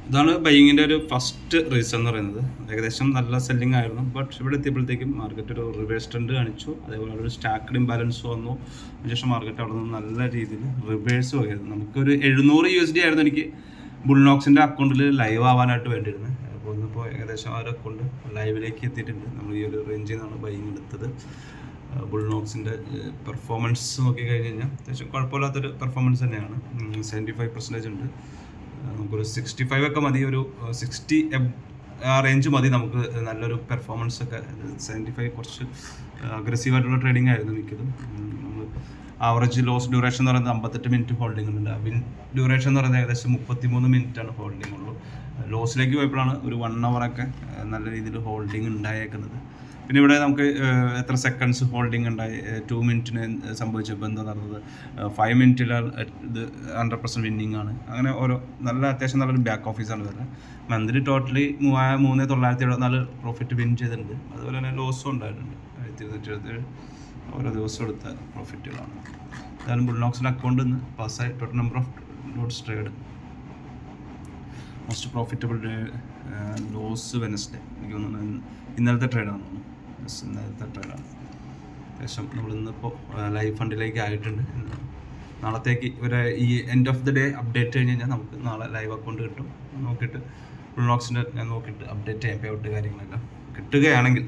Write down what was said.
ഇതാണ് ബൈയിങ്ങിൻ്റെ ഒരു first reason എന്ന് പറയുന്നത്. ഏകദേശം നല്ല സെല്ലിംഗ് ആയിരുന്നു. ബട്ട് ഇവിടെ എത്തിയപ്പോഴത്തേക്കും മാർക്കറ്റ് ഒരു റിവേഴ്സ് ട്രെൻഡ് കാണിച്ചു. അതേപോലെ ഒരു സ്റ്റാക്ക്ഡ് ഇംബാലൻസ് വന്നു. അതിനുശേഷം മാർക്കറ്റ് അവിടെ നിന്ന് നല്ല രീതിയിൽ റിവേഴ്സ് പോയിരുന്നു. നമുക്കൊരു 700 USD ആയിരുന്നു എനിക്ക് ബുൾനോക്സിൻ്റെ അക്കൗണ്ടിൽ ലൈവ് ആവാനായിട്ട് വേണ്ടിയിരുന്നത്. അപ്പോൾ ഇന്നിപ്പോൾ ഏകദേശം ആ ഒരു അക്കൗണ്ട് ലൈവിലേക്ക് എത്തിയിട്ടുണ്ട്. നമ്മൾ ഈ ഒരു റേഞ്ചിൽ നിന്നാണ് ബൈയിങ് എടുത്തത്. ബുൾനോക്സിൻ്റെ പെർഫോമൻസ് നോക്കിക്കഴിഞ്ഞ് കഴിഞ്ഞാൽ അത്യാവശ്യം കുഴപ്പമില്ലാത്തൊരു പെർഫോമൻസ് തന്നെയാണ്. 75% ഉണ്ട്. നമുക്കൊരു 65 ഒക്കെ മതി, ഒരു 60 ആ റേഞ്ച് മതി നമുക്ക് നല്ലൊരു പെർഫോമൻസ് ഒക്കെ. 75 കുറച്ച് അഗ്രസീവായിട്ടുള്ള ട്രേഡിംഗ് ആയിരുന്നു മിക്കതും. നമ്മൾ ആവറേജ് ലോസ് ഡ്യൂറേഷൻ എന്ന് പറയുന്നത് 58 മിനിറ്റ് ഹോൾഡിംഗ് ഉണ്ട്. വിൻ ഡ്യൂറേഷൻ എന്ന് പറയുന്നത് ഏകദേശം 33 മിനിറ്റാണ് ഹോൾഡിംഗ് ഉള്ളൂ. ലോസിലേക്ക് പോയപ്പോഴാണ് ഒരു 1 hour നല്ല രീതിയിൽ ഹോൾഡിംഗ് ഉണ്ടായേക്കുന്നത്. പിന്നെ ഇവിടെ നമുക്ക് എത്ര സെക്കൻഡ്സ് ഹോൾഡിംഗ് ഉണ്ടായി, 2 മിനിറ്റിന് സംഭവിച്ചപ്പോൾ എന്താ നടന്നത്, 5 മിനിറ്റിൽ ഇത് 100% വിന്നിങ് ആണ്. അങ്ങനെ ഓരോ അത്യാവശ്യം നല്ലൊരു ബാക്ക് ഓഫീസാണ് വരുന്നത്. മന്ത്ലി ടോട്ടലി 3,974 പ്രോഫിറ്റ് വിൻ ചെയ്തിട്ടുണ്ട്. അതുപോലെ തന്നെ ലോസും ഉണ്ടായിട്ടുണ്ട്. 1,277 ഓരോ ദിവസം എടുത്ത പ്രോഫിറ്റുകളാണ്. അതായത് ബുൾനോക്സിൻ്റെ അക്കൗണ്ടിൽ നിന്ന് പാസ്സായി. Total number of lots trade, most profitable day, loss Wednesday, എനിക്ക് തോന്നുന്നു ഇന്നലത്തെ ട്രേഡാണെന്ന് തോന്നുന്നു. ഇന്നലത്തെ ട്രേഡാണ്. ഏകദേശം നമ്മൾ ഇന്നിപ്പോൾ ലൈവ് ഫണ്ടിലേക്ക് ആയിട്ടുണ്ട്. നാളത്തേക്ക് ഒരു ഈ end of the day update കഴിഞ്ഞ് കഴിഞ്ഞാൽ നമുക്ക് നാളെ ലൈവ് അക്കൗണ്ട് കിട്ടും. നോക്കിയിട്ട് ബുൾനോക്സിൻ്റെ ഞാൻ നോക്കിയിട്ട് അപ്ഡേറ്റ് ചെയ്യാം. പേ ഔട്ട് കാര്യങ്ങളെല്ലാം കിട്ടുകയാണെങ്കിൽ